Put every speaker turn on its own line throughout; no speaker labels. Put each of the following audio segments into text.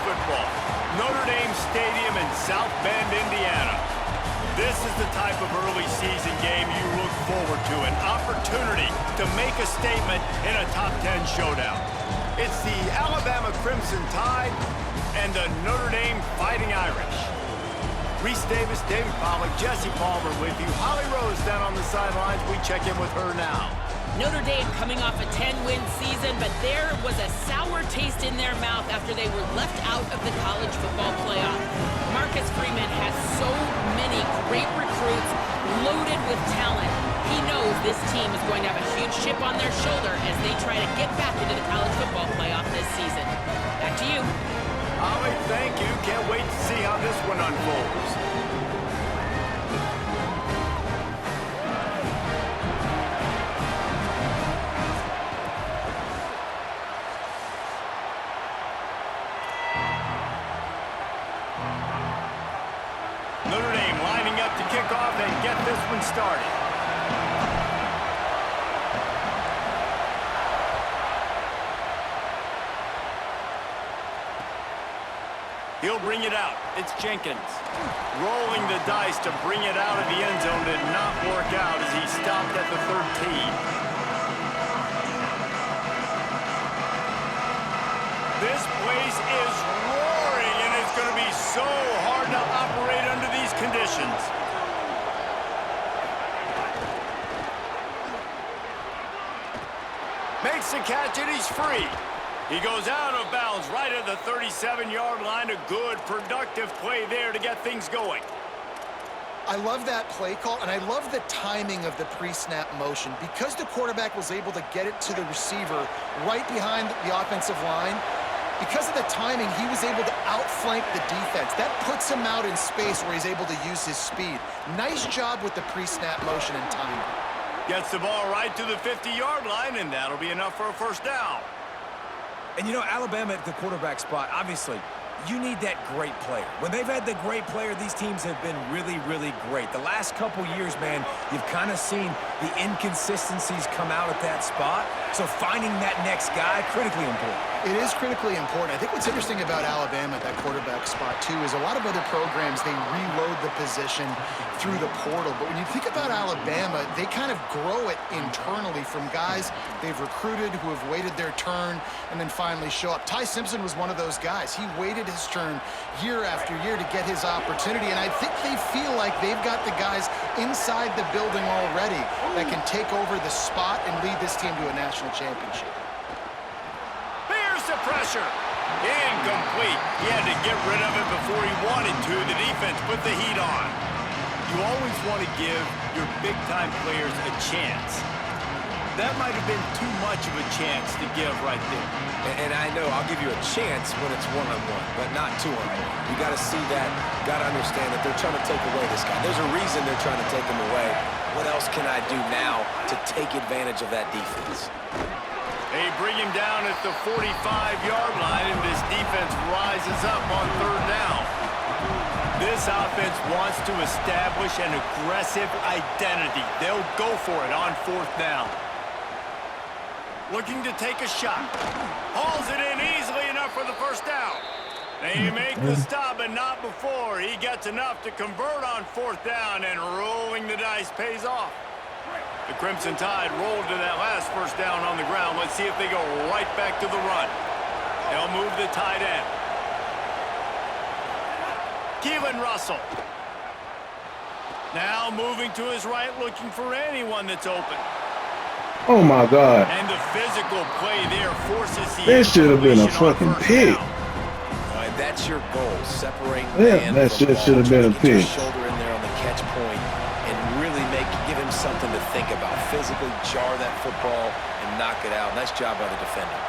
football. Notre Dame Stadium in South Bend, Indiana. This is the type of early season game you look forward to, an opportunity to make a statement in a top 10 showdown. It's the Alabama Crimson Tide and the Notre Dame Fighting Irish. Reese Davis, David Pollack, Jesse Palmer with you. Holly Rose down on the sidelines. We check in with her now.
Notre Dame coming off a 10-win season, but there was a sour taste in their mouth after they were left out of the college football playoff. Marcus Freeman has so many great recruits loaded with talent. He knows this team is going to have a huge chip on their shoulder as they try to get back into the college football playoff this season. Back to you.
Holly, thank you. Can't wait to see how this one unfolds. Notre Dame lining up to kick off and get this one started. He'll bring it out. It's Jenkins. Rolling the dice to bring it out of the end zone did not work out as he stopped at the 13. This place is roaring, and it's going to be so hard to operate under these conditions. Makes the catch, and he's free. He goes out of bounds right at the 37-yard line. A good, productive play there to get things going.
I love that play call, and I love the timing of the pre-snap motion. Because the quarterback was able to get it to the receiver right behind the offensive line, because of the timing, he was able to outflank the defense. That puts him out in space where he's able to use his speed. Nice job with the pre-snap motion and timing.
Gets the ball right to the 50-yard line, and that'll be enough for a first down.
And, you know, Alabama at the quarterback spot, obviously, you need that great player. When they've had the great player, these teams have been really, really great. The last couple years, man, you've kind of seen the inconsistencies come out at that spot. So finding that next guy, critically important.
It is critically important. I think what's interesting about Alabama at that quarterback spot, too, is a lot of other programs, they reload the position through the portal. But when you think about Alabama, they kind of grow it internally from guys they've recruited who have waited their turn and then finally show up. Ty Simpson was one of those guys. He waited his turn year after year to get his opportunity, and I think they feel like they've got the guys inside the building already that can take over the spot and lead this team to a national championship.
Here's the pressure. Incomplete. He had to get rid of it before he wanted to. The defense put the heat on. You always want to give your big-time players a chance. That might have been too much of a chance to give right there.
And I know I'll give you a chance when it's one-on-one, but not two-on-one. You got to see that, got to understand that they're trying to take away this guy. There's a reason they're trying to take him away. What else can I do now to take advantage of that defense?
They bring him down at the 45-yard line, and this defense rises up on third down. This offense wants to establish an aggressive identity. They'll go for it on fourth down. Looking to take a shot. Hauls it in easily enough for the first down. They make the stop, but not before. He gets enough to convert on fourth down, and rolling the dice pays off. The Crimson Tide rolled to that last first down on the ground. Let's see if they go right back to the run. They'll move the tight end. Keelan Russell. Now moving to his right, looking for anyone that's open.
Oh my God.
And the physical play there forces the
This should have been a fucking pick.
Right, that's your goal. Separate
that shit should have been a pick.
Shoulder in there on the catch point and really give him something to think about. Physically jar that football and knock it out. Nice job by the defender.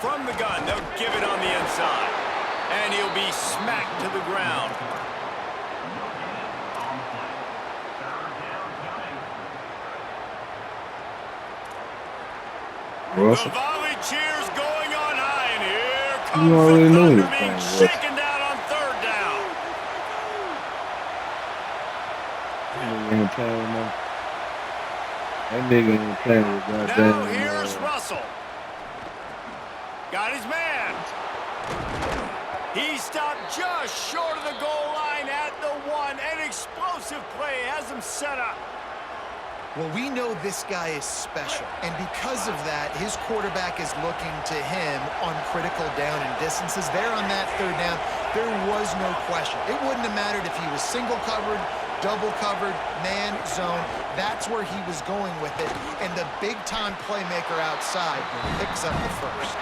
From the gun, they'll give it on the inside. And he'll be smacked to the ground.
Russell.
The volley cheers going on high, and here comes
You already
the
know
Thunder
you're
being
playing
shaken down on third down.
That nigga ain't playing with goddamn.
Now here's Russell. Got his man. He stopped just short of the goal line at the 1. An explosive play has him set up.
Well, we know this guy is special, and because of that, his quarterback is looking to him on critical down and distances. There on that third down, there was no question. It wouldn't have mattered if he was single covered, double covered, man, zone. That's where he was going with it, and the big-time playmaker outside picks up the first.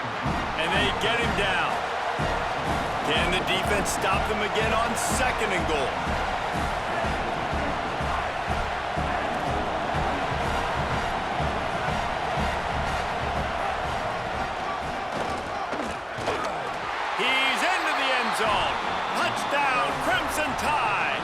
And they get him down. Can the defense stop them again on 2nd and goal? Zone. Touchdown, Crimson Tide.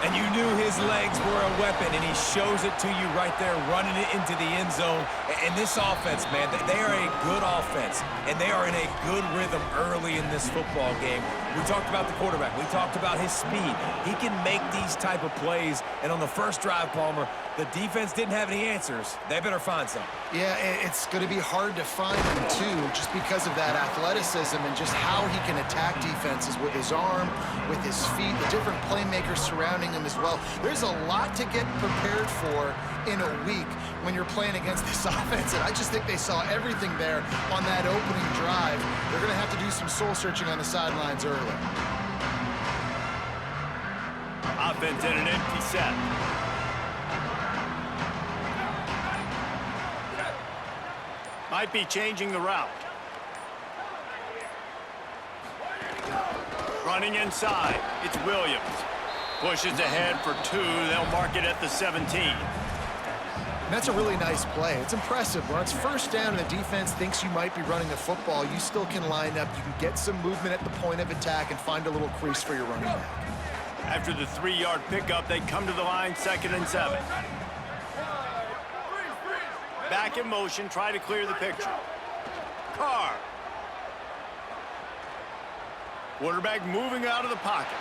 And you knew his legs were a weapon, and he shows it to you right there, running it into the end zone. And this offense, man, they are a good offense, and they are in a good rhythm early in this football game. We talked about the quarterback. We talked about his speed. He can make these type of plays, and on the first drive, Palmer, the defense didn't have any answers. They better find some.
Yeah, it's going to be hard to find them, too, just because of that athleticism and just how he can attack defenses with his arm, with his feet, the different playmakers surrounding him as well. There's a lot to get prepared for in a week when you're playing against this offense, and I just think they saw everything there on that opening drive. They're going to have to do some soul-searching on the sidelines early.
Offense in an empty set. Might be changing the route. Running inside. It's Williams. Pushes ahead for 2. They'll mark it at the 17.
And that's a really nice play. It's impressive. When it's first down and the defense thinks you might be running the football, you still can line up. You can get some movement at the point of attack and find a little crease for your running back.
After the 3-yard pickup, they come to the line, 2nd and 7. Back in motion, try to clear the picture. Carr. Quarterback moving out of the pocket.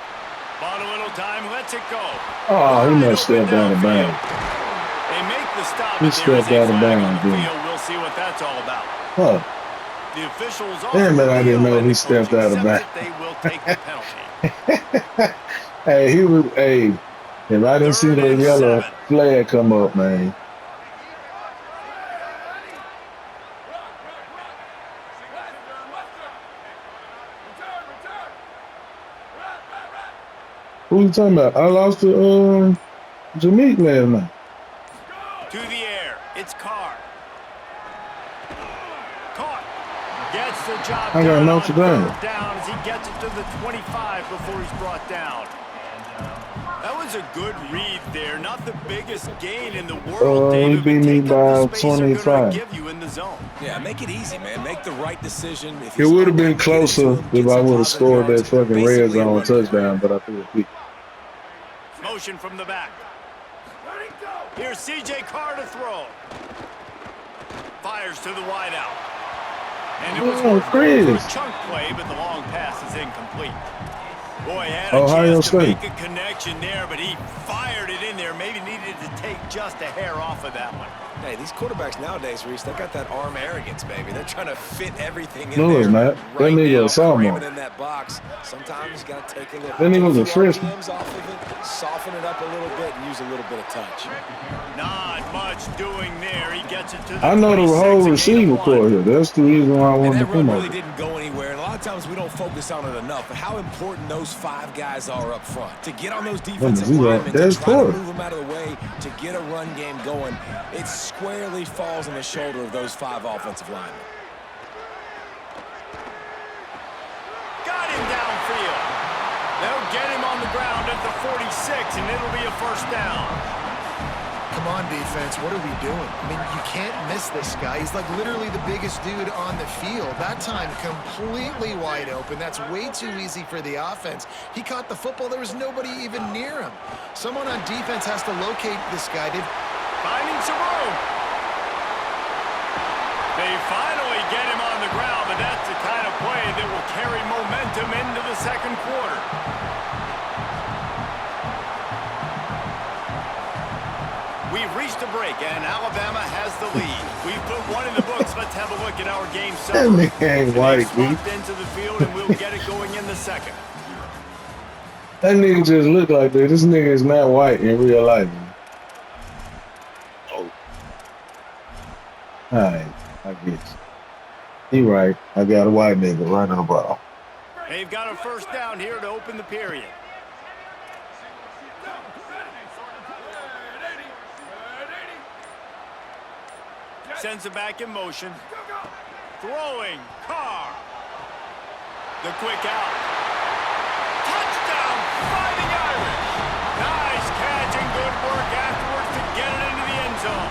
Bought a little time, lets it go.
Oh, he must step down the bounds.
They make the stop.
He stepped out of bounds, dude.
We'll see what that's all about.
Huh.
The officials
Damn it, I didn't know he stepped out of bounds.
They will take the penalty.
Hey, he was, hey, if I didn't see the yellow flag come up, man. Who you talking about? I lost to Jameek last night.
To the air. It's Carr. Caught. Gets the job
I got Notre Dame.
Down as he gets it to the 25 before he's brought down. That was a good read there. Not the biggest gain in the world, David.
He beat me by 25.
Give you in the zone.
Yeah, make it easy, man. Make the right decision.
It would have been closer if I would have scored that fucking red zone touchdown, but I threw a pick.
Motion from the back. Here's C.J. Carr to throw. Fires to the wideout. And it was for a chunk play, but the long pass is incomplete. Boy, had a chance to make a connection there, but he fired it in there. Maybe needed to take just a hair off of that one.
Hey, these quarterbacks nowadays, Reese, they got that arm arrogance, baby. They're trying to fit everything in
no,
there.
It's not.
Right
that nigga a sophomore.
In that box. Sometimes you got to take a little.
That nigga was a freshman.
Off of it, soften it up a little bit, and use a little bit of touch.
Not much doing there. He gets it to the
I know the whole receiving core here. That's the reason why I wanted to come over.
That really didn't go anywhere. And a lot of times we don't focus on it enough. But how important those 5 guys are up front to get on those defensive linemen, to try to move them out of the way, to get a run game going. It squarely falls on the shoulder of those 5 offensive linemen.
Got him downfield. They'll get him on the ground at the 46, and it'll be a first down.
Come on, defense. What are we doing? I mean, you can't miss this guy. He's like literally the biggest dude on the field. That time, completely wide open. That's way too easy for the offense. He caught the football. There was nobody even near him. Someone on defense has to locate this guy. They're
finding some room. They finally get him on the ground, but that's the kind of play that will carry momentum into the second quarter. We've reached a break, and Alabama has the lead. We've put one in the books. Let's have a look at our game
That
summary.
nigga ain't
They
white, dude.
swapped into the field, and we'll get it going in the second.
That nigga just look like that. This nigga is not white in real life. Man. Oh. Alright, I guess. He right. I got a white nigga running the ball.
They've got a first down here to open the period. Sends it back in motion. Throwing. Carr. The quick out. Touchdown, Fighting Irish. Nice catch and good work afterwards to get it into the end zone.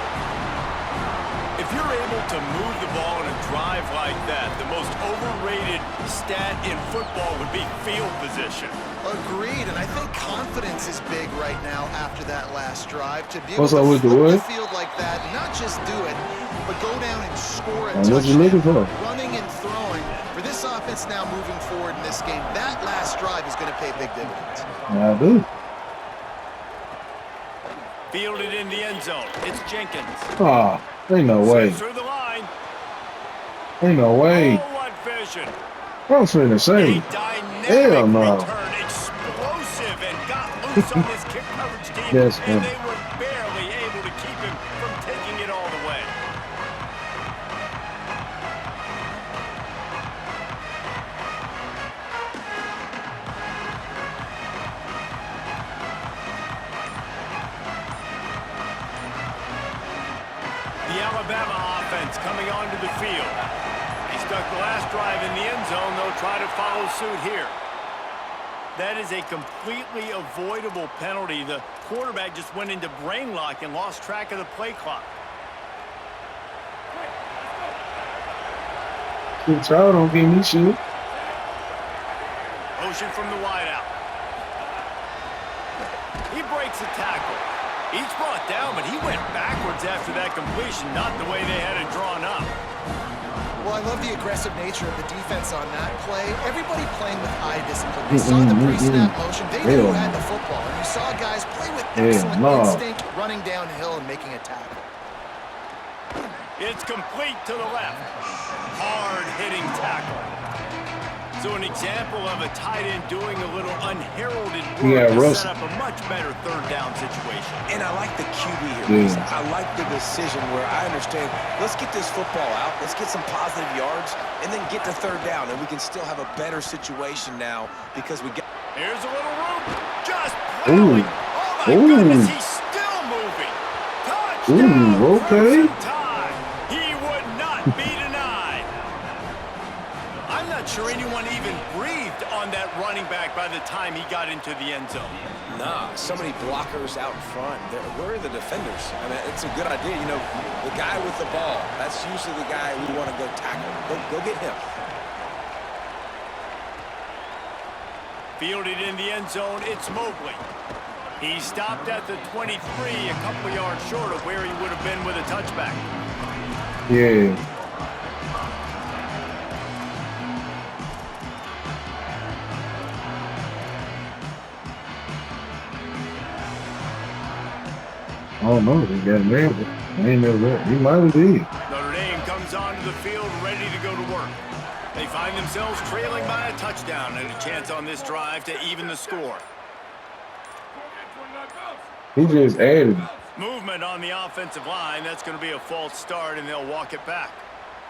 If you're able to move the ball in a drive like that, the most overrated stat in football would be field position.
Agreed, and I think confidence is big right now after that last drive. To be able
What's up
to
with the
flip
wood?
the field like that, not just do it, but go down and score a
And what you looking
touchdown.
for?
Running and throwing. For this offense now moving forward in this game, that last drive is going to pay big dividends.
I do.
Fielded in the end zone. It's Jenkins.
Ah, ain't no way.
Through the line.
Ain't no way.
Oh, what vision.
I was finna
A
say.
dynamic
Hell no.
return. Explosive and got loose on this kick coverage team.
Yes,
and
man.
they were barely able to keep him from taking it all the way. The Alabama offense coming onto the field. He stuck the last drive in the end zone. They'll try to follow suit here. That is a completely avoidable penalty. The quarterback just went into brain lock and lost track of the play clock.
Y'all don't give me shit.
Motion from the wideout. He breaks a tackle. He's brought down, but he went backwards after that completion, not the way they had it drawn up.
Well, I love the aggressive nature of the defense on that play. Everybody playing with eye discipline. They saw the pre-snap motion. They knew who had the football. And you saw guys play with excellent instinct, running downhill and making a tackle.
It's complete to the left. Hard-hitting tackle. So an example of a tight end doing a little unheralded work to set up a much better third down situation.
And I like the QB here. I like the decision where I understand, let's get this football out, let's get some positive yards, and then get to third down, and we can still have a better situation now because we got...
Here's a little room. Just plowing. Oh, my goodness, he's still moving. Touchdown.
Okay.
Time. He would not be denied. I'm not sure anyone even breathed on that running back by the time he got into the end zone.
Nah, so many blockers out in front. Where are the defenders? I mean, it's a good idea. You know, the guy with the ball, that's usually the guy we want to go tackle. Go get him.
Fielded in the end zone, it's Mobley. He stopped at the 23, a couple yards short of where he would have been with a touchback.
Yeah. I don't know. He got married. I ain't never met. He might have did.
Notre Dame comes onto the field ready to go to work. They find themselves trailing by a touchdown and a chance on this drive to even the score.
He just added.
Movement on the offensive line. That's going to be a false start, and they'll walk it back.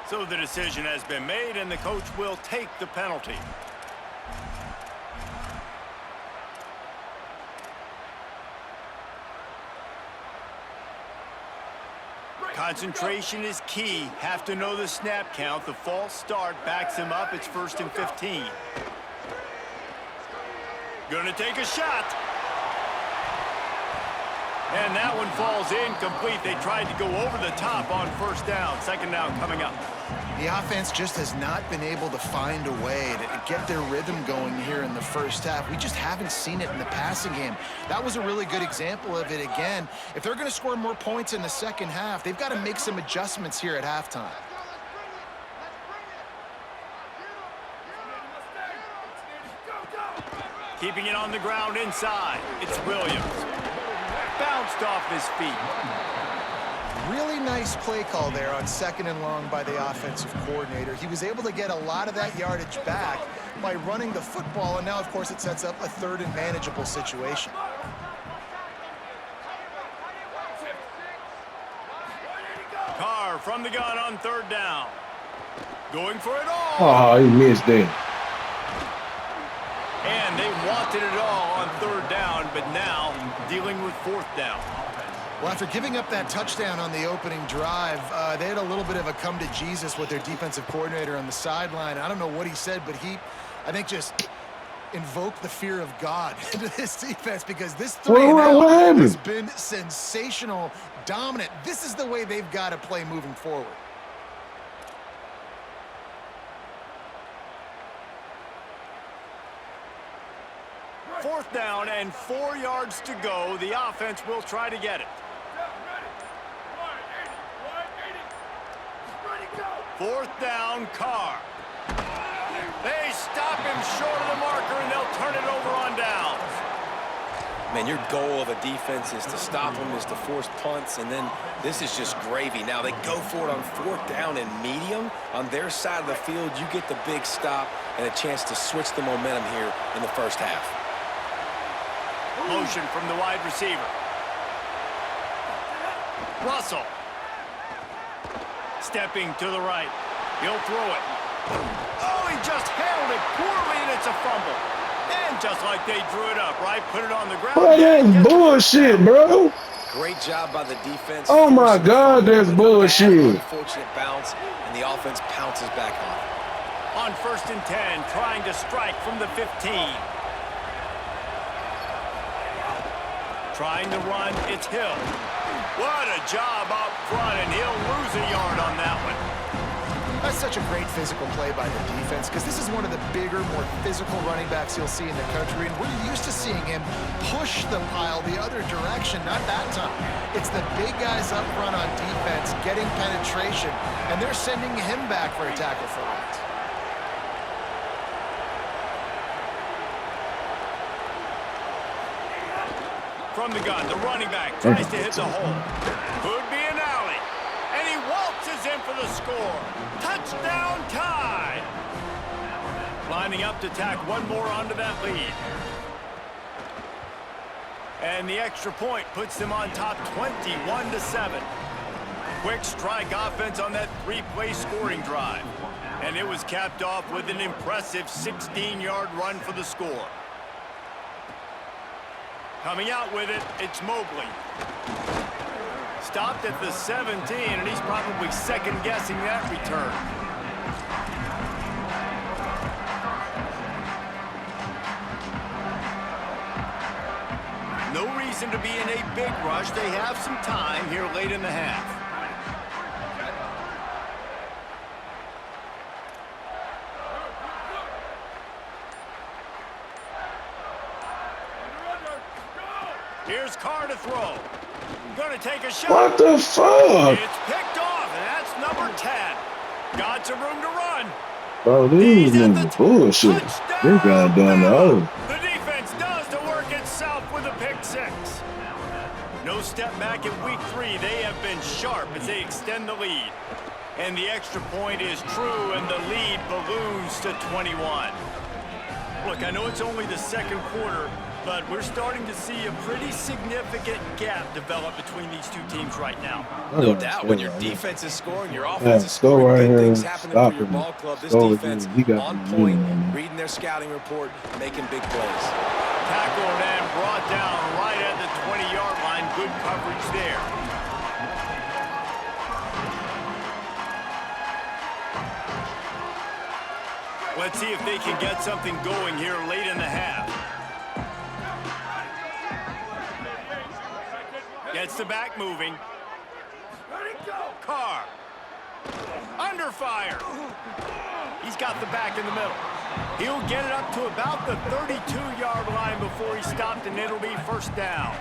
So the decision has been made, and the coach will take the penalty. Concentration is key. Have to know the snap count. The false start backs him up. It's 1st and 15. Gonna take a shot. And that one falls incomplete. They tried to go over the top on first down. 2nd down coming up.
The offense just has not been able to find a way to get their rhythm going here in the first half. We just haven't seen it in the passing game. That was a really good example of it again. If they're going to score more points in the second half, they've got to make some adjustments here at halftime.
Keeping it on the ground inside. It's Williams. bounced off his feet.
Really nice play call there on 2nd and long by the offensive coordinator. He was able to get a lot of that yardage back by running the football, and now, of course, it sets up a 3rd and manageable situation.
Carr from the gun on 3rd down. Going for it all.
Oh, he missed that.
And they wanted it all on 3rd down, but now dealing with 4th down.
Well, after giving up that touchdown on the opening drive, they had a little bit of a come to Jesus with their defensive coordinator on the sideline. I don't know what he said, but he, I think, just invoked the fear of God into this defense, because this 3-and-out has been sensational, dominant. This is the way they've got to play moving forward.
Fourth down and 4 yards to go. The offense will try to get it. 4th down, Carr. They stop him short of the marker, and they'll turn it over on downs.
Man, your goal of a defense is to stop them, is to force punts, and then this is just gravy. Now they go for it on 4th down and medium. On their side of the field, you get the big stop and a chance to switch the momentum here in the first half.
Motion from the wide receiver. Russell. Stepping to the right. He'll throw it. Oh, he just handled it poorly, and it's a fumble. And just like they drew it up, right? Put it on the ground.
Boy, that's bullshit, bro.
Great job by the defense.
Oh, my God, that's bullshit.
Unfortunate bounce, and the offense pounces back on it.
On 1st and 10, trying to strike from the 15. Trying to run, it's Hill. What a job up front, and he'll lose a yard on that one.
That's such a great physical play by the defense, because this is one of the bigger, more physical running backs you'll see in the country, and we're used to seeing him push the pile the other direction. Not that time. It's the big guys up front on defense getting penetration, and they're sending him back for a tackle for loss.
From the gun, the running back tries to hit the hole. Could be an alley. And he waltzes in for the score. Touchdown tie. Lining up to tack one more onto that lead. And the extra point puts them on top 21-7. Quick strike offense on that 3-play scoring drive. And it was capped off with an impressive 16-yard run for the score. Coming out with it, it's Mobley. Stopped at the 17, and he's probably second-guessing that return. No reason to be in a big rush. They have some time here late in the half. Here's Carr to throw. Gonna take a shot.
What the fuck?
It's picked off, and that's number 10. Got some room to run.
Bro, these niggas bullshit. They got done the other.
The defense does the work itself with a pick 6. No step back in week 3. They have been sharp as they extend the lead. And the extra point is true, and the lead balloons to 21. Look, I know it's only the second quarter, but we're starting to see a pretty significant gap develop between these two teams right now.
No doubt, when your defense is scoring, your offense is scoring,
right
good
here.
things happening for your ball club. This defense on point, reading their scouting report, making big plays.
Tackled and brought down right at the 20-yard line. Good coverage there. Let's see if they can get something going here late in the half. Gets the back moving. Carr. Under fire. He's got the back in the middle. He'll get it up to about the 32-yard line before he stopped, and it'll be first down.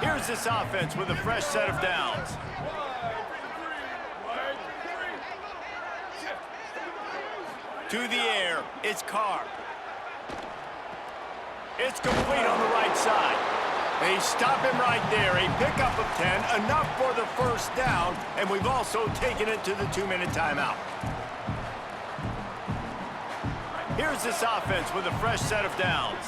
Here's this offense with a fresh set of downs. To the air, it's Carr. It's complete on the right side. They stop him right there. A pickup of 10, enough for the first down, and we've also taken it to the 2-minute timeout. Here's this offense with a fresh set of downs.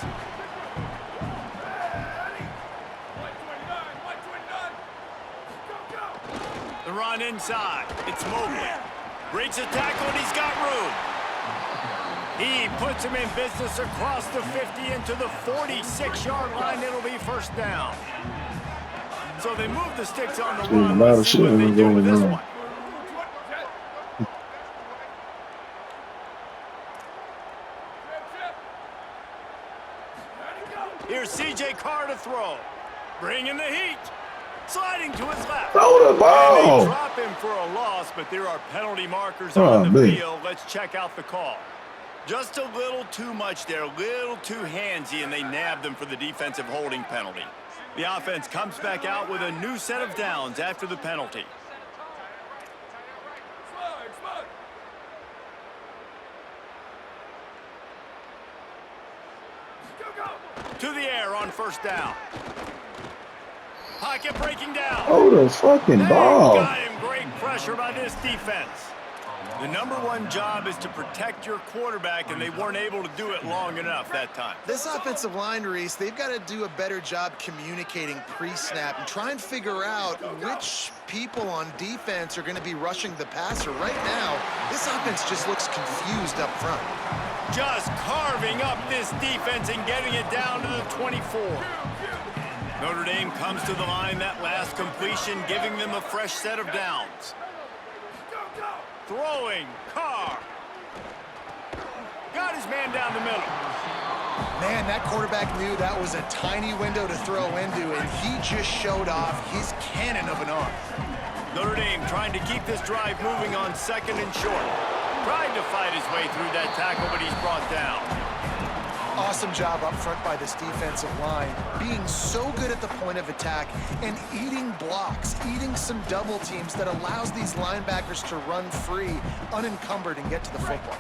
The run inside. It's Mobley. Breaks a tackle, and he's got room. He puts him in business across the 50 into the 46-yard line. It'll be first down. So they move the sticks on the run. Let's see what they do with this one. Here's C.J. Carr to throw. Bringing the heat. Sliding to his left.
Throw the ball.
And they drop him for a loss, but there are penalty markers on the field. Let's check out the call. Just a little too much there, a little too handsy, and they nabbed them for the defensive holding penalty. The offense comes back out with a new set of downs after the penalty. To the air on first down. Pocket breaking down.
Oh, the fucking ball.
Got him. Great pressure by this defense. The number one job is to protect your quarterback, and they weren't able to do it long enough that time.
This offensive line, Reese, they've got to do a better job communicating pre-snap and try and figure out which people on defense are going to be rushing the passer. Right now, this offense just looks confused up front.
Just carving up this defense and getting it down to the 24. Notre Dame comes to the line that last completion, giving them a fresh set of downs. Throwing, Carr. Got his man down the middle.
Man, that quarterback knew that was a tiny window to throw into, and he just showed off his cannon of an arm.
Notre Dame trying to keep this drive moving on second and short. Tried to fight his way through that tackle, but he's brought down.
Awesome job up front by this defensive line, being so good at the point of attack and eating blocks, eating some double teams that allows these linebackers to run free, unencumbered, and get to the football.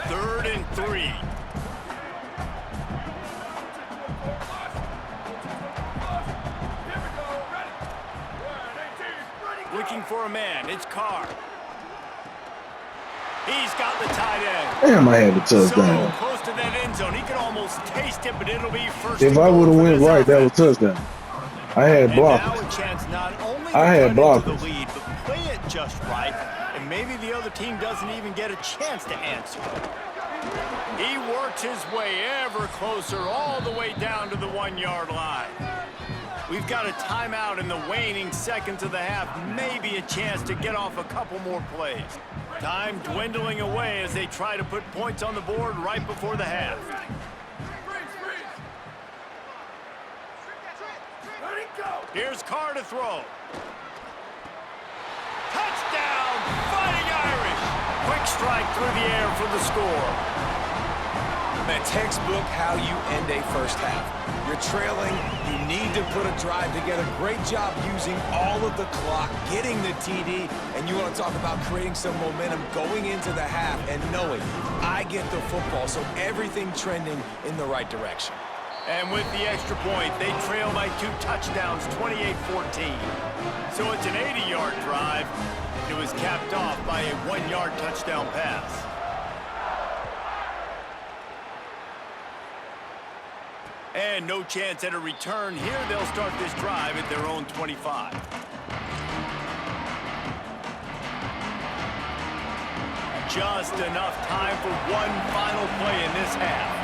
3rd and 3. Looking for a man. It's Carr. He's got the tight end.
Damn, I had the touchdown.
So close to that end zone. He could almost taste it, but it'll be first.
If I would have went right, that was touchdown. I had blockers.
Now a chance not only to
I had
cut into
blockers.
the lead, but play it just right, and maybe the other team doesn't even get a chance to answer. He works his way ever closer, all the way down to the 1-yard line. We've got a timeout in the waning seconds of the half, maybe a chance to get off a couple more plays. Time dwindling away as they try to put points on the board right before the half. Here's Carr to throw. Touchdown, Fighting Irish. Quick strike through the air for the score.
Man, textbook how you end a first half. You're trailing, you need to put a drive together. Great job using all of the clock, getting the TD, and you want to talk about creating some momentum going into the half and knowing I get the football, so everything trending in the right direction.
And with the extra point, they trail by 2 touchdowns, 28-14. So it's an 80-yard drive. It was capped off by a 1-yard touchdown pass. And no chance at a return here. They'll start this drive at their own 25. Just enough time for one final play in this half.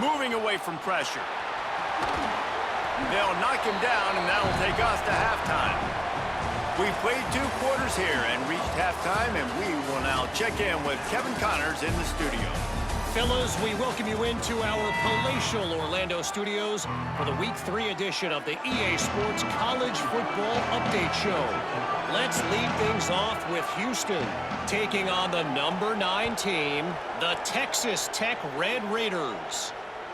Moving away from pressure. They'll knock him down, and that'll take us to halftime. We've played 2 quarters here and reached halftime, and we will now check in with Kevin Connors in the studio.
Fellows, we welcome you into our palatial Orlando studios for the Week 3 edition of the EA Sports College Football Update Show. Let's lead things off with Houston, taking on the number 9 team, the Texas Tech Red Raiders.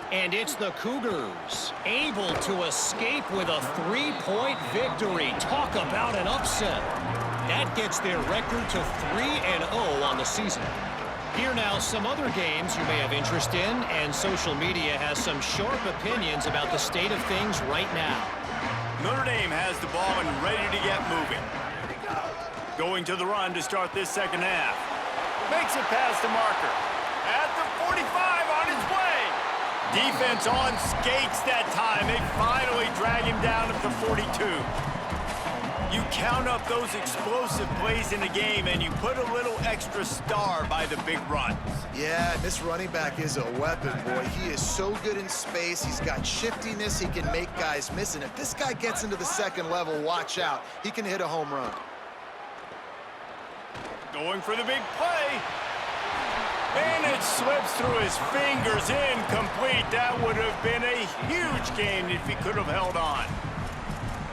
And it's the Cougars, able to escape with a 3-point victory. Talk about an upset. That gets their record to 3-0 on the season. Here now, some other games you may have interest in, and social media has some sharp opinions about the state of things right now.
Notre Dame has the ball and ready to get moving. Going to the run to start this second half. Makes it past the marker. At the 45 on his way. Defense on skates that time. They finally drag him down at the 42. You count up those explosive plays in the game, and you put a little extra star by the big runs.
Yeah, this running back is a weapon, boy. He is so good in space. He's got shiftiness. He can make guys miss. And if this guy gets into the second level, watch out. He can hit a home run.
Going for the big play. And it slips through his fingers. Incomplete. That would have been a huge gain if he could have held on.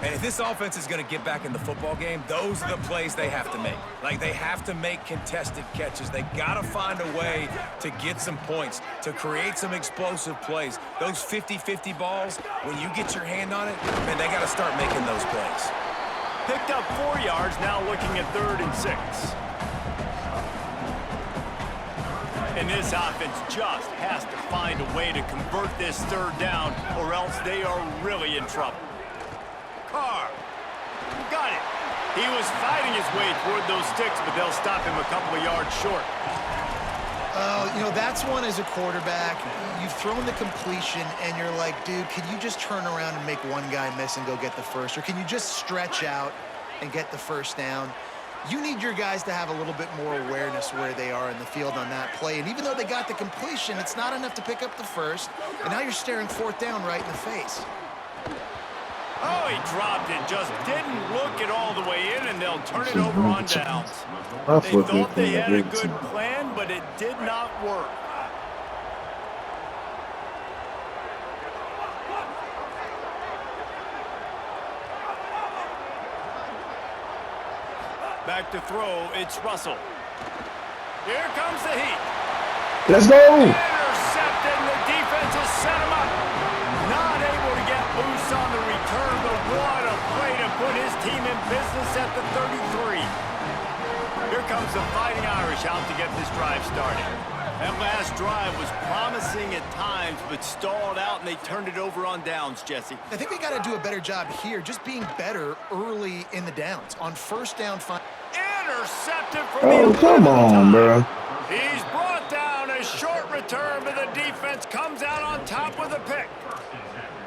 And if this offense is going to get back in the football game, those are the plays they have to make. Like, they have to make contested catches. They got to find a way to get some points, to create some explosive plays. Those 50-50 balls, when you get your hand on it, man, they got to start making those plays.
Picked up 4 yards, now looking at 3rd and 6. And this offense just has to find a way to convert this 3rd down, or else they are really in trouble. Got it. He was fighting his way toward those sticks, but they'll stop him a couple of yards short.
You know, that's one as a quarterback. You've thrown the completion, and you're like, dude, can you just turn around and make one guy miss and go get the first? Or can you just stretch out and get the first down? You need your guys to have a little bit more awareness where they are in the field on that play. And even though they got the completion, it's not enough to pick up the first. And now you're staring 4th down right in the face.
Oh, he dropped it. Just didn't look it all the way in, and they'll turn it over on downs. They thought they had a good plan, but it did not work. Back to throw, it's Russell. Here comes the heat.
Let's go.
Intercepted, and the defense has set him up. Not able to get loose on the return, but what a play to put his team in business at the 33. Here comes the Fighting Irish out to get this drive started. That last drive was promising at times, but stalled out, and they turned it over on downs, Jesse.
I think we got to do a better job here, just being better early in the downs. On 1st down,
intercepted from the 11th
come on,
time.
bro.
He's brought down. A short return, but the defense comes out on top with a pick.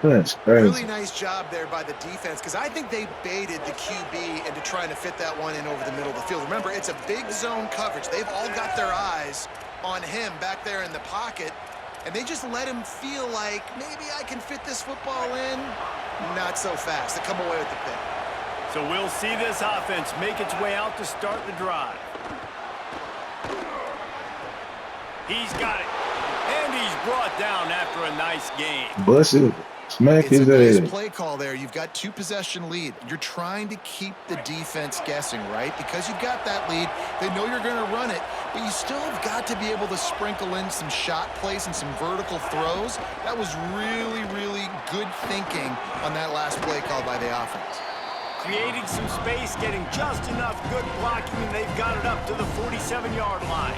That's crazy.
Really nice job there by the defense, because I think they baited the QB into trying to fit that one in over the middle of the field. Remember, it's a big zone coverage. They've all got their eyes on him back there in the pocket, and they just let him feel like, maybe I can fit this football in. Not so fast. They come away with the pick.
So we'll see this offense make its way out to start the drive. He's got it. And he's brought down after a nice game.
Bust it. Smack
It's
his
a nice
ass.
play call there. You've got 2-possession lead. You're trying to keep the defense guessing, right? Because you've got that lead, they know you're going to run it, but you still have got to be able to sprinkle in some shot plays and some vertical throws. That was really, really good thinking on that last play call by the offense.
Creating some space, getting just enough good blocking, and they've got it up to the 47-yard line.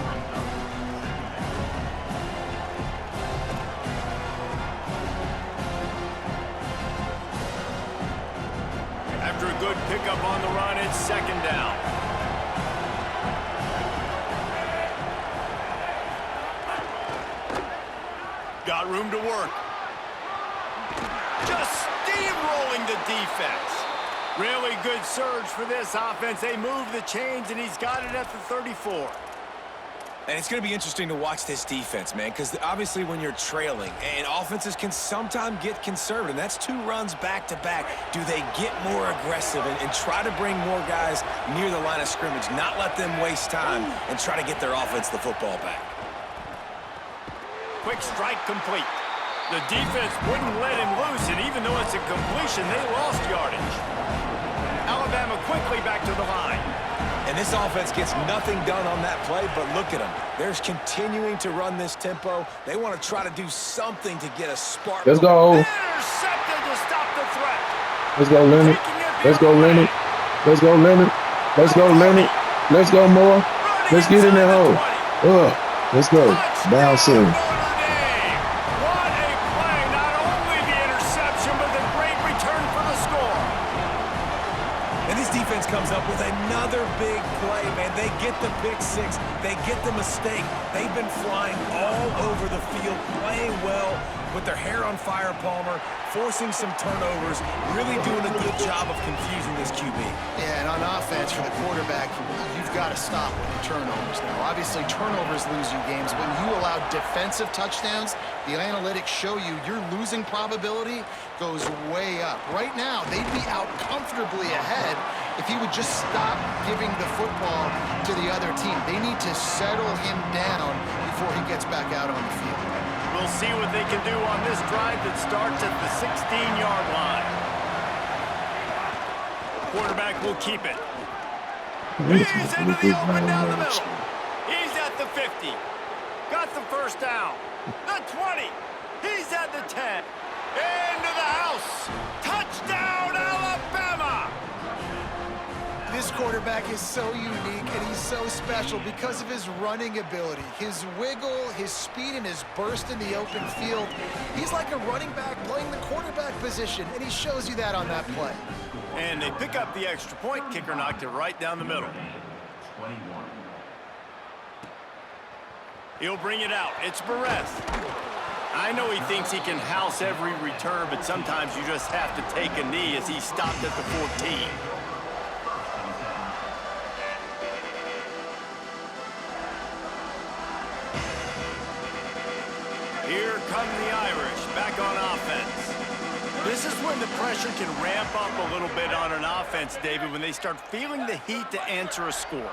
After a good pickup on the run, it's 2nd down. Got room to work. Just steamrolling the defense. Really good surge for this offense. They move the chains, and he's got it at the 34.
And it's going to be interesting to watch this defense, man, because obviously when you're trailing, and offenses can sometimes get conservative. That's 2 runs back-to-back. Do they get more aggressive and try to bring more guys near the line of scrimmage, not let them waste time, and try to get their offense the football back?
Quick strike complete. The defense wouldn't let him loose, and even though it's a completion, they lost yardage. Alabama quickly back to the line.
And this offense gets nothing done on that play, but look at them. They're continuing to run this tempo. They want to try to do something to get a spark.
Let's go.
Intercepted to stop the threat.
Let's go, Leonard. Let's go, Leonard. Let's go, Leonard. Let's go, Leonard. Let's go, Moore. Let's get in that hole. Let's go. Bounce in.
What a play. Not only the interception, but the great return for the score.
And this defense comes up with another big play, man. They get the pick six. They get the mistake. They've been flying all over the field, playing well with their hair on fire, Palmer, forcing some turnovers, really doing a good job of confusing this QB.
Yeah, and on offense for the quarterback, you've got to stop with the turnovers now. Obviously, turnovers lose you games. When you allow defensive touchdowns, the analytics show you your losing probability goes way up. Right now, they'd be out comfortably ahead if he would just stop giving the football to the other team. They need to settle him down before he gets back out on the field.
We'll see what they can do on this drive that starts at the 16-yard line. Quarterback will keep it. He's into the open down the middle. He's at the 50. Got the first down. The 20. He's at the 10. Into the house. Touchdown, Alabama!
This quarterback is so unique and he's so special because of his running ability, his wiggle, his speed, and his burst in the open field. He's like a running back playing the quarterback position, and he shows you that on that play.
And they pick up the extra point. Kicker knocked it right down the middle. He'll bring it out. It's Perez. I know he thinks he can house every return, but sometimes you just have to take a knee as he stopped at the 14. Here come the Irish, back on offense. This is when the pressure can ramp up a little bit on an offense, David, when they start feeling the heat to answer a score.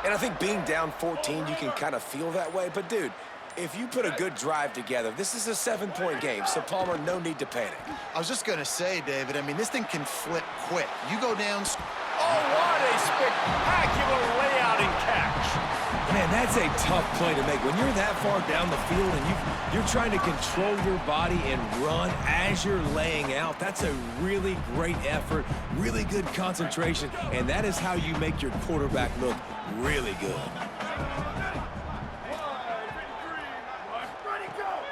And I think being down 14, you can kind of feel that way. But, dude, if you put a good drive together, this is a 7-point game, so, Palmer, no need to panic.
I was just going to say, David, I mean, this thing can flip quick. You go down...
Oh, what a spectacular layout and catch.
Man, that's a tough play to make. When you're that far down the field and you're trying to control your body and run as you're laying out, that's a really great effort, really good concentration, and that is how you make your quarterback look really good.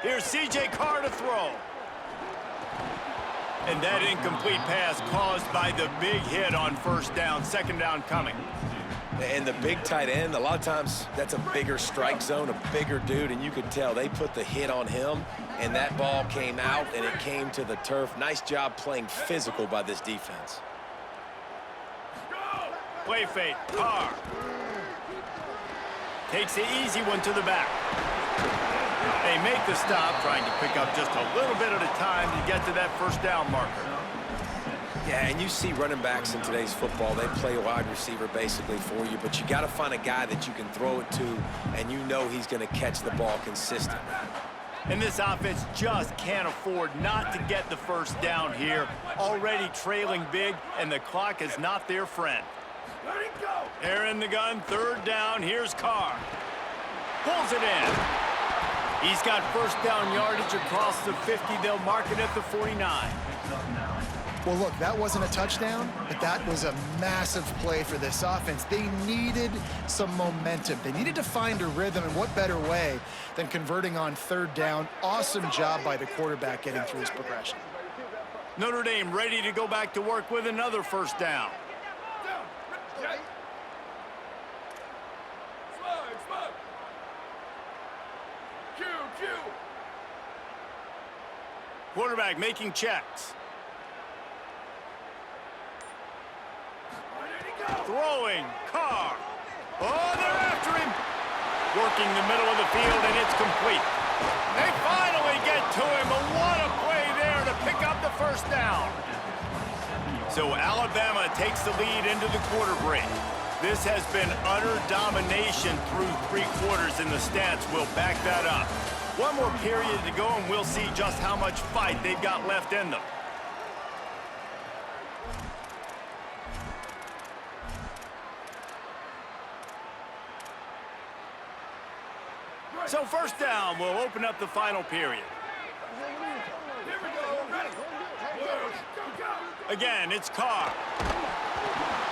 Here's C.J. Carr to throw. And that incomplete pass caused by the big hit on first down, second down coming.
And the big tight end, a lot of times that's a bigger strike zone, a bigger dude, and you could tell they put the hit on him, and that ball came out, and it came to the turf. Nice job playing physical by this defense.
Play fake, Carr. Takes the easy one to the back. They make the stop, trying to pick up just a little bit at a time to get to that first down marker.
Yeah, and you see running backs in today's football, they play a wide receiver basically for you, but you got to find a guy that you can throw it to, and you know he's going to catch the ball consistently.
And this offense just can't afford not to get the first down here. Already trailing big, and the clock is not their friend. They're in the gun, third down. Here's Carr. Pulls it in. He's got first down yardage across the 50. They'll mark it at the 49.
Well, look, that wasn't a touchdown, but that was a massive play for this offense. They needed some momentum. They needed to find a rhythm, and what better way than converting on third down. Awesome job by the quarterback getting through his progression.
Notre Dame ready to go back to work with another first down. Quarterback making checks. Throwing, Carr. Oh, they're after him. Working the middle of the field, and it's complete. They finally get to him, but what a play there to pick up the first down. So Alabama takes the lead into the quarter break. This has been utter domination through 3 quarters, and the stats will back that up. One more period to go, and we'll see just how much fight they've got left in them. So first down will open up the final period. Again, it's Carr.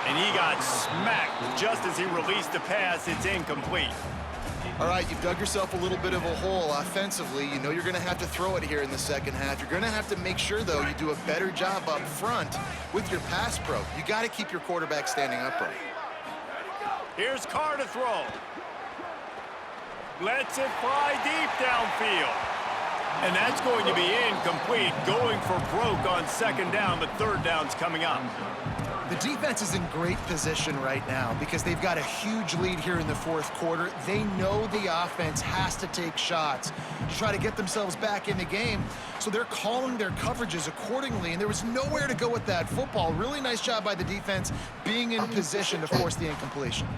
And he got smacked just as he released the pass. It's incomplete.
All right, you've dug yourself a little bit of a hole offensively. You know you're going to have to throw it here in the second half. You're going to have to make sure, though, you do a better job up front with your pass pro. You got to keep your quarterback standing upright.
Here's Carr to throw. Lets it fly deep downfield. And that's going to be incomplete. Going for broke on second down, but third down's coming up.
The defense is in great position right now because they've got a huge lead here in the fourth quarter. They know the offense has to take shots to try to get themselves back in the game. So they're calling their coverages accordingly, and there was nowhere to go with that football. Really nice job by the defense being in position to force the incompletion.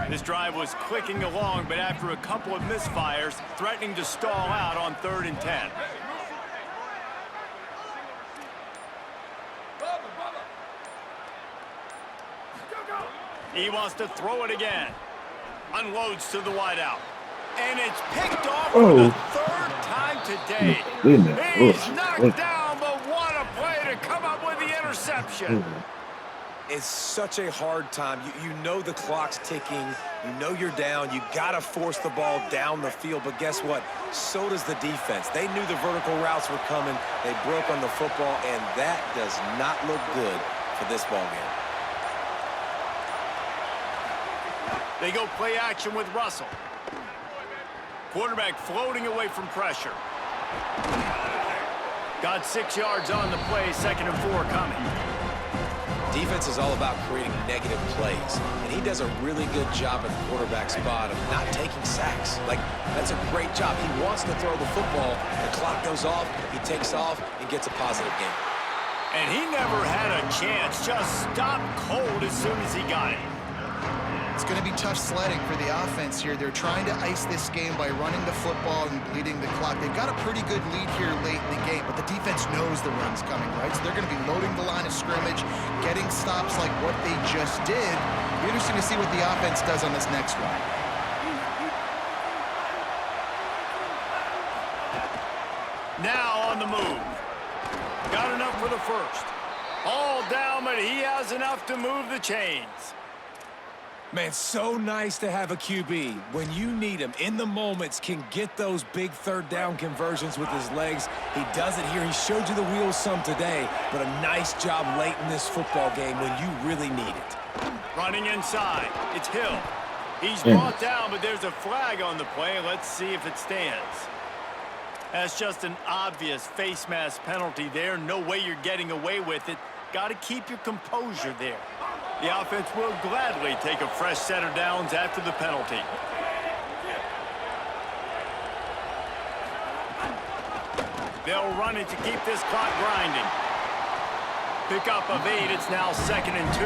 This drive was clicking along, but after a couple of misfires, threatening to stall out on 3rd and 10. He wants to throw it again. Unloads to the wideout. And it's picked off for the 3rd time today. He's knocked down, but what a play to come up with the interception.
It's such a hard time. You know the clock's ticking. You know you're down. You got to force the ball down the field. But guess what? So does the defense. They knew the vertical routes were coming. They broke on the football, and that does not look good for this ball game.
They go play action with Russell. Quarterback floating away from pressure. Got 6 yards on the play, 2nd and 4 coming.
Defense is all about creating negative plays, and he does a really good job at the quarterback spot of not taking sacks. Like, that's a great job. He wants to throw the football. The clock goes off, he takes off, and gets a positive game.
And he never had a chance. Just stopped cold as soon as he got it.
It's going to be tough sledding for the offense here. They're trying to ice this game by running the football and bleeding the clock. They've got a pretty good lead here late in the game, but the defense knows the run's coming, right? So they're going to be loading the line of scrimmage, getting stops like what they just did. It'll be interesting to see what the offense does on this next one.
Now on the move. Got enough for the first. All down, but he has enough to move the chains.
Man, so nice to have a QB. When you need him, in the moments, can get those big 3rd down conversions with his legs. He does it here. He showed you the wheels some today, but a nice job late in this football game when you really need it.
Running inside. It's Hill. He's brought down, but there's a flag on the play. Let's see if it stands. That's just an obvious face mask penalty there. No way you're getting away with it. Got to keep your composure there. The offense will gladly take a fresh set of downs after the penalty. They'll run it to keep this clock grinding. Pick up of 8. It's now 2nd and 2.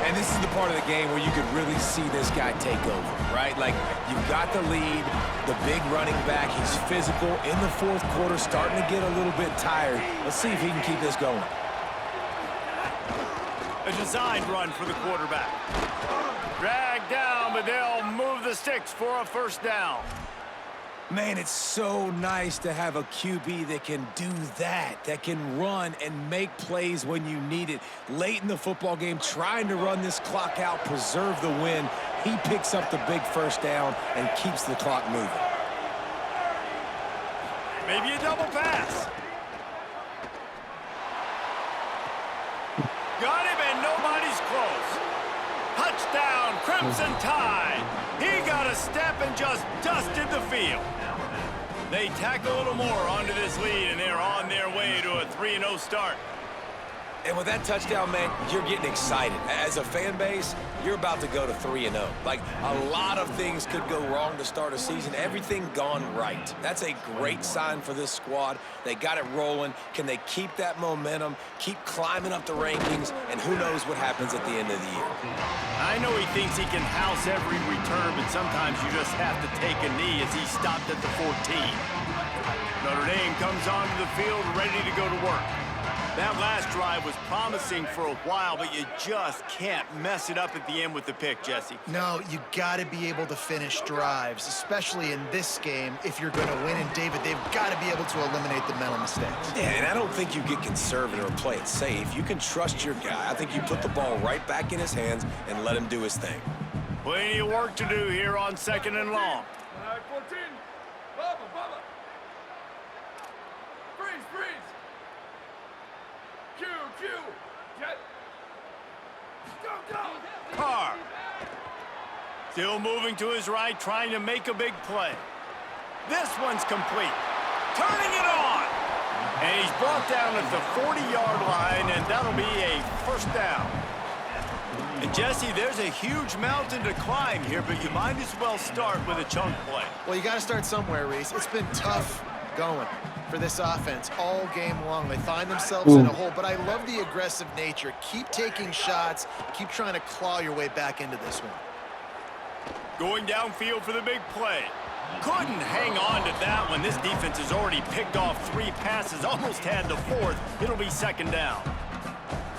And this is the part of the game where you could really see this guy take over, right? Like, you've got the lead, the big running back. He's physical in the 4th quarter, starting to get a little bit tired. Let's see if he can keep this going.
A designed run for the quarterback. Dragged down, but they'll move the sticks for a 1st down.
Man, it's so nice to have a QB that can do that can run and make plays when you need it. Late in the football game, trying to run this clock out, preserve the win. He picks up the big 1st down and keeps the clock moving.
Maybe a double pass. Got him, and nobody's close. Touchdown, Crimson Tide. He got a step and just dusted the field. They tack a little more onto this lead, and they're on their way to a 3-0 start.
And with that touchdown, man, you're getting excited. As a fan base, you're about to go to 3-0. Like, a lot of things could go wrong to start a season. Everything gone right. That's a great sign for this squad. They got it rolling. Can they keep that momentum, keep climbing up the rankings, and who knows what happens at the end of the year.
I know he thinks he can house every return, but sometimes you just have to take a knee as he stopped at the 14. Notre Dame comes onto the field ready to go to work. That last drive was promising for a while, but you just can't mess it up at the end with the pick, Jesse.
No, you got to be able to finish drives, especially in this game if you're going to win. And, David, they've got to be able to eliminate the mental mistakes.
Yeah, and I don't think you get conservative or play it safe. You can trust your guy. I think you put the ball right back in his hands and let him do his thing.
Plenty of work to do here on 2nd and long.
14. Bama. Freeze. Q. Jet. Go.
Carr. Still moving to his right, trying to make a big play. This one's complete. Turning it on. And he's brought down at the 40-yard line, and that'll be a first down. And, Jesse, there's a huge mountain to climb here, but you might as well start with a chunk play.
Well, you got to start somewhere, Reese. It's been tough going for this offense all game long. They find themselves in a hole, but I love the aggressive nature. Keep taking shots. Keep trying to claw your way back into this one.
Going downfield for the big play. Couldn't hang on to that one. This defense has already picked off 3 passes, almost had the 4th. It'll be 2nd down.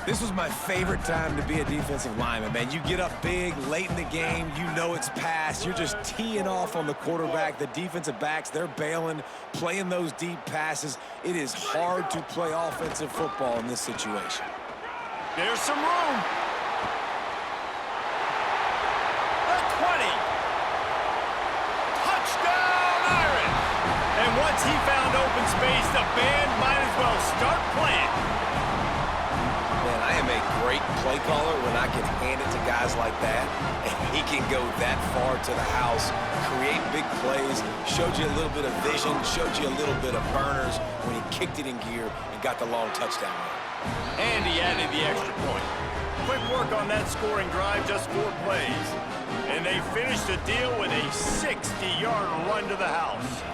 This was my favorite time to be a defensive lineman, man. You get up big, late in the game, you know it's past. You're just teeing off on the quarterback. The defensive backs, they're bailing, playing those deep passes. It is hard to play offensive football in this situation.
There's some room. The 20. Touchdown, Irish. And once he found open space, the band might as well start playing.
Man, I am a great play caller when I can hand it to guys like that, and he can go that far to the house, create big plays, showed you a little bit of vision, showed you a little bit of burners when he kicked it in gear and got the long touchdown run.
And he added the extra point. Quick work on that scoring drive, just 4 plays. And they finished the deal with a 60-yard run to the house.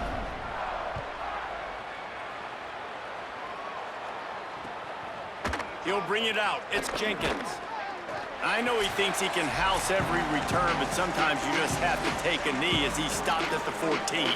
He'll bring it out. It's Jenkins. I know he thinks he can house every return, but sometimes you just have to take a knee as he stopped at the 14.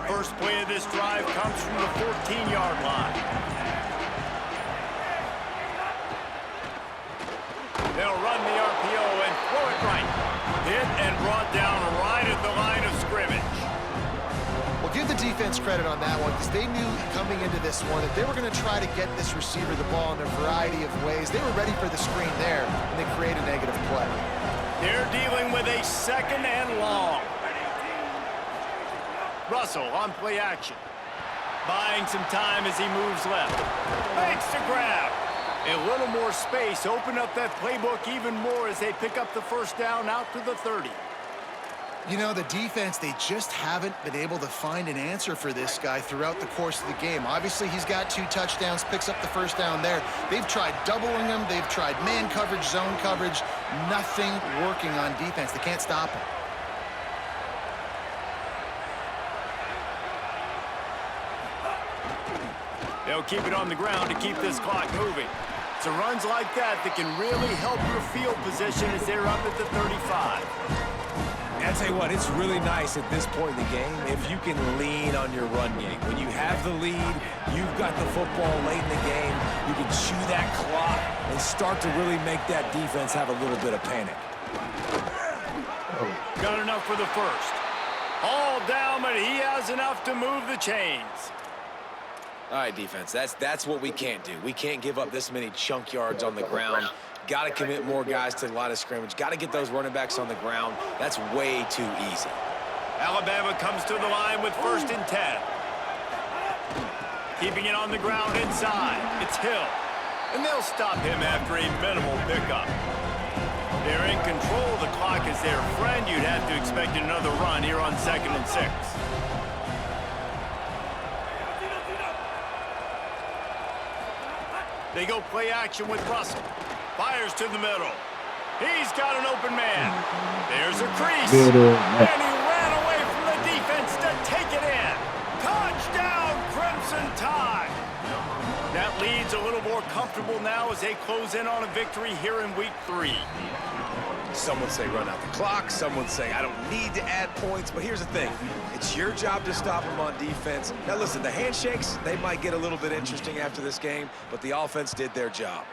First play of this drive comes from the 14-yard line. They'll run the RPO and throw it right. Hit and brought down right at the line of scrimmage.
Well, give the defense credit on that one because they knew coming into this one that they were going to try to get this receiver the ball in a variety of ways. They were ready for the screen there, and they created a negative play.
They're dealing with a 2nd and long. Russell on play action. Buying some time as he moves left. Makes the grab. A little more space. Open up that playbook even more as they pick up the first down out to the 30.
You know, the defense, they just haven't been able to find an answer for this guy throughout the course of the game. Obviously, he's got 2 touchdowns, picks up the first down there. They've tried doubling him. They've tried man coverage, zone coverage. Nothing working on defense. They can't stop him.
They'll keep it on the ground to keep this clock moving. It's runs like that that can really help your field position as they're up at the 35.
I'll tell you what, it's really nice at this point in the game if you can lean on your run game. When you have the lead, you've got the football late in the game, you can chew that clock and start to really make that defense have a little bit of panic.
Got enough for the first. All down, but he has enough to move the chains.
All right, defense, that's what we can't do. We can't give up this many chunk yards on the ground. Got to commit more guys to the line of scrimmage. Got to get those running backs on the ground. That's way too easy.
Alabama comes to the line with 1st and 10. Keeping it on the ground inside. It's Hill. And they'll stop him after a minimal pickup. They're in control of the clock as their friend. You'd have to expect another run here on 2nd and 6. They go play action with Russell. Fires to the middle. He's got an open man. There's a crease. And he ran away from the defense to take it in. more comfortable now as they close in on a victory here in Week 3.
Some would say run out the clock. Some would say I don't need to add points. But here's the thing. It's your job to stop them on defense. Now, listen, the handshakes, they might get a little bit interesting after this game, but the offense did their job.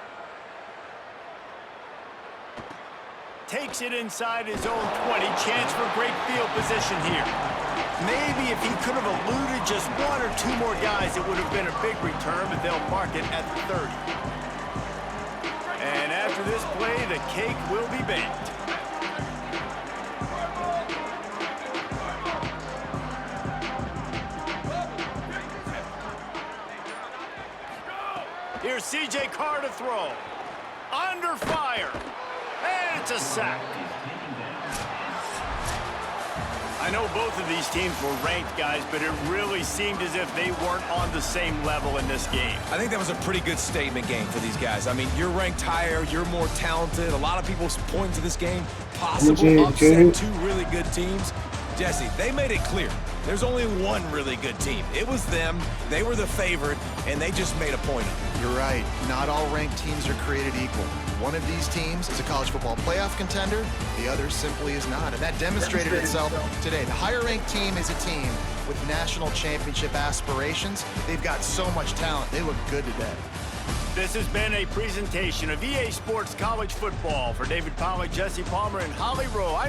Takes it inside his own 20. Chance for great field position here. Maybe if he could have eluded just one or two more guys, it would have been a big return, but they'll mark it at the 30. And after this play, the cake will be baked. Here's C.J. Carr to throw. Under fire. And it's a sack. I know both of these teams were ranked, guys, but it really seemed as if they weren't on the same level in this game.
I think that was a pretty good statement game for these guys. I mean, you're ranked higher, you're more talented. A lot of people point to this game, possible upset two really good teams. Jesse, they made it clear. There's only one really good team. It was them. They were the favorite, and they just made a point of it.
You're right. Not all ranked teams are created equal. One of these teams is a college football playoff contender. The other simply is not, and that demonstrated itself today. The higher-ranked team is a team with national championship aspirations. They've got so much talent. They look good today.
This has been a presentation of EA Sports College Football. For David Pollack, Jesse Palmer, and Holly Rowe,